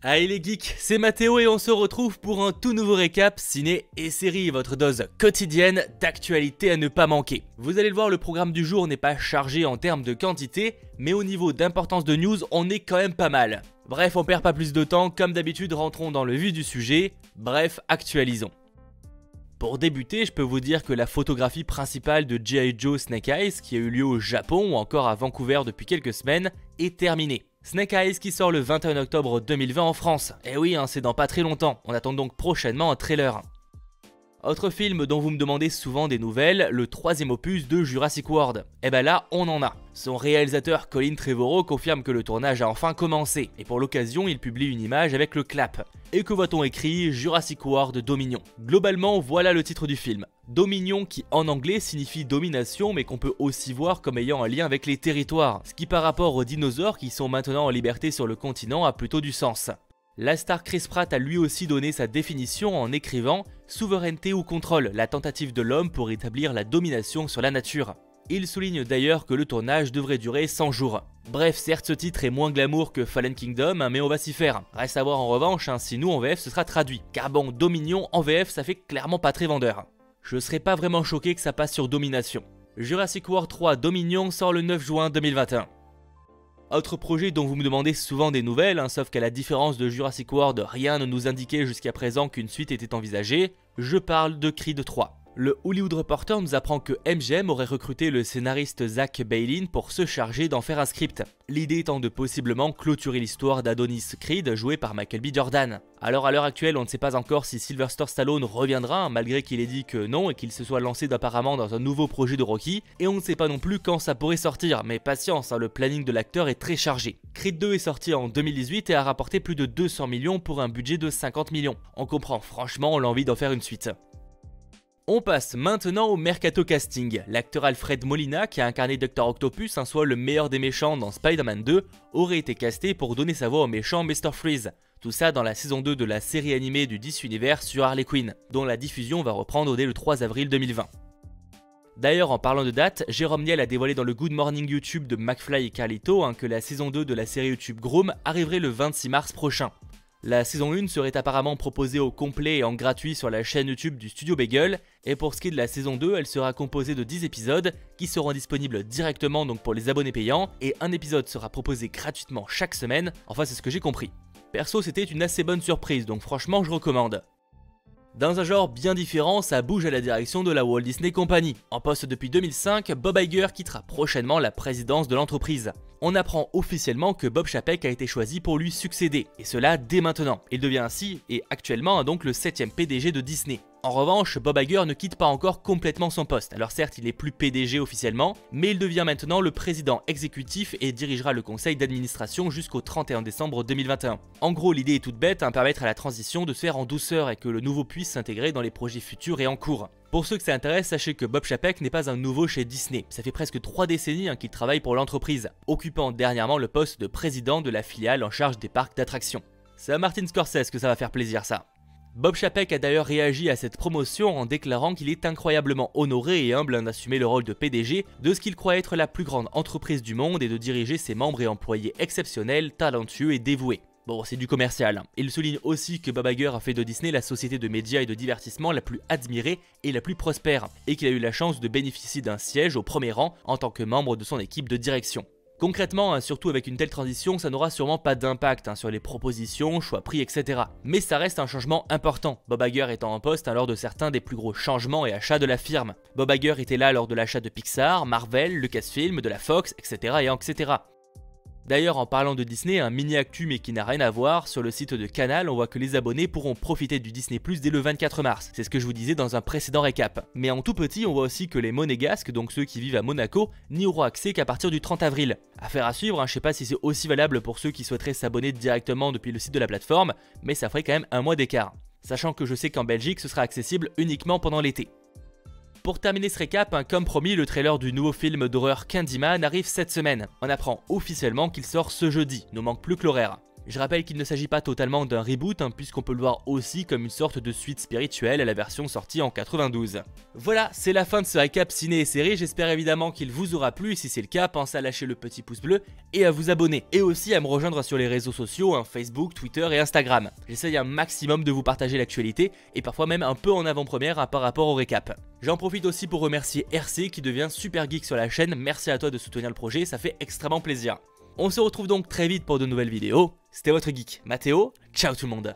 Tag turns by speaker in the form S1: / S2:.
S1: Allez les geeks, c'est Mathéo et on se retrouve pour un tout nouveau récap ciné et série, votre dose quotidienne d'actualité à ne pas manquer. Vous allez le voir, le programme du jour n'est pas chargé en termes de quantité, mais au niveau d'importance de news, on est quand même pas mal. Bref, on perd pas plus de temps, comme d'habitude rentrons dans le vif du sujet, bref, actualisons. Pour débuter, je peux vous dire que la photographie principale de G.I. Joe Snake Eyes, qui a eu lieu au Japon ou encore à Vancouver depuis quelques semaines, est terminée. Snake Eyes qui sort le 21 octobre 2020 en France. Et oui, c'est dans pas très longtemps, on attend donc prochainement un trailer. Autre film dont vous me demandez souvent des nouvelles, le troisième opus de Jurassic World. Et ben là, on en a. Son réalisateur Colin Trevorrow confirme que le tournage a enfin commencé, et pour l'occasion, il publie une image avec le clap. Et que voit-on écrit Jurassic World Dominion. Globalement, voilà le titre du film. Dominion qui en anglais signifie domination, mais qu'on peut aussi voir comme ayant un lien avec les territoires, ce qui par rapport aux dinosaures qui sont maintenant en liberté sur le continent a plutôt du sens. La star Chris Pratt a lui aussi donné sa définition en écrivant « Souveraineté ou contrôle, la tentative de l'homme pour établir la domination sur la nature ». Il souligne d'ailleurs que le tournage devrait durer 100 jours. Bref, certes ce titre est moins glamour que Fallen Kingdom, mais on va s'y faire. Reste à voir en revanche si nous en VF ce sera traduit. Car bon, Dominion en VF ça fait clairement pas très vendeur. Je serais pas vraiment choqué que ça passe sur Domination. Jurassic World 3 Dominion sort le 9 juin 2021. Autre projet dont vous me demandez souvent des nouvelles, sauf qu'à la différence de Jurassic World, rien ne nous indiquait jusqu'à présent qu'une suite était envisagée, je parle de Creed 3. Le Hollywood Reporter nous apprend que MGM aurait recruté le scénariste Zach Baylin pour se charger d'en faire un script. L'idée étant de possiblement clôturer l'histoire d'Adonis Creed joué par Michael B. Jordan. Alors à l'heure actuelle, on ne sait pas encore si Sylvester Stallone reviendra, malgré qu'il ait dit que non et qu'il se soit lancé apparemment dans un nouveau projet de Rocky, et on ne sait pas non plus quand ça pourrait sortir, mais patience, le planning de l'acteur est très chargé. Creed 2 est sorti en 2018 et a rapporté plus de 200 millions pour un budget de 50 millions. On comprend franchement l'envie d'en faire une suite. On passe maintenant au mercato casting. L'acteur Alfred Molina, qui a incarné Dr Octopus, soit le meilleur des méchants dans Spider-Man 2, aurait été casté pour donner sa voix au méchant Mr Freeze. Tout ça dans la saison 2 de la série animée du DC Universe sur Harley Quinn, dont la diffusion va reprendre dès le 3 avril 2020. D'ailleurs, en parlant de date, Jérôme Niel a dévoilé dans le Good Morning YouTube de McFly et Carlito que la saison 2 de la série YouTube Groom arriverait le 26 mars prochain. La saison 1 serait apparemment proposée au complet et en gratuit sur la chaîne YouTube du Studio Bagel, et pour ce qui est de la saison 2, elle sera composée de 10 épisodes qui seront disponibles directement donc pour les abonnés payants, et un épisode sera proposé gratuitement chaque semaine, enfin c'est ce que j'ai compris. Perso, c'était une assez bonne surprise, donc franchement je recommande. Dans un genre bien différent, ça bouge à la direction de la Walt Disney Company. En poste depuis 2005, Bob Iger quittera prochainement la présidence de l'entreprise. On apprend officiellement que Bob Chapek a été choisi pour lui succéder, et cela dès maintenant. Il devient ainsi, et actuellement, donc le 7e PDG de Disney. En revanche, Bob Iger ne quitte pas encore complètement son poste. Alors certes, il est plus PDG officiellement, mais il devient maintenant le président exécutif et dirigera le conseil d'administration jusqu'au 31 décembre 2021. En gros, l'idée est toute bête, permettre à la transition de se faire en douceur et que le nouveau puisse s'intégrer dans les projets futurs et en cours. Pour ceux que ça intéresse, sachez que Bob Chapek n'est pas un nouveau chez Disney. Ça fait presque 3 décennies qu'il travaille pour l'entreprise, occupant dernièrement le poste de président de la filiale en charge des parcs d'attractions. C'est à Martin Scorsese que ça va faire plaisir ça. Bob Chapek a d'ailleurs réagi à cette promotion en déclarant qu'il est incroyablement honoré et humble d'assumer le rôle de PDG de ce qu'il croit être la plus grande entreprise du monde et de diriger ses membres et employés exceptionnels, talentueux et dévoués. Bon, c'est du commercial. Il souligne aussi que Bob Iger a fait de Disney la société de médias et de divertissement la plus admirée et la plus prospère, et qu'il a eu la chance de bénéficier d'un siège au premier rang en tant que membre de son équipe de direction. Concrètement, surtout avec une telle transition, ça n'aura sûrement pas d'impact sur les propositions, choix pris, etc. Mais ça reste un changement important, Bob Iger étant en poste lors de certains des plus gros changements et achats de la firme. Bob Iger était là lors de l'achat de Pixar, Marvel, Lucasfilm, de la Fox, etc. et etc. D'ailleurs, en parlant de Disney, un mini actu mais qui n'a rien à voir, sur le site de Canal, on voit que les abonnés pourront profiter du Disney Plus dès le 24 mars. C'est ce que je vous disais dans un précédent récap. Mais en tout petit, on voit aussi que les monégasques, donc ceux qui vivent à Monaco, n'y auront accès qu'à partir du 30 avril. Affaire à suivre, je sais pas si c'est aussi valable pour ceux qui souhaiteraient s'abonner directement depuis le site de la plateforme, mais ça ferait quand même un mois d'écart. Sachant que je sais qu'en Belgique, ce sera accessible uniquement pendant l'été. Pour terminer ce récap, comme promis, le trailer du nouveau film d'horreur Candyman arrive cette semaine. On apprend officiellement qu'il sort ce jeudi, ne manque plus que l'horaire. Je rappelle qu'il ne s'agit pas totalement d'un reboot, puisqu'on peut le voir aussi comme une sorte de suite spirituelle à la version sortie en 92. Voilà, c'est la fin de ce récap ciné et série, j'espère évidemment qu'il vous aura plu, et si c'est le cas, pensez à lâcher le petit pouce bleu et à vous abonner, et aussi à me rejoindre sur les réseaux sociaux, Facebook, Twitter et Instagram. J'essaye un maximum de vous partager l'actualité, et parfois même un peu en avant-première par rapport au récap. J'en profite aussi pour remercier RC qui devient super geek sur la chaîne, merci à toi de soutenir le projet, ça fait extrêmement plaisir. On se retrouve donc très vite pour de nouvelles vidéos, c'était votre geek Mathéo, ciao tout le monde.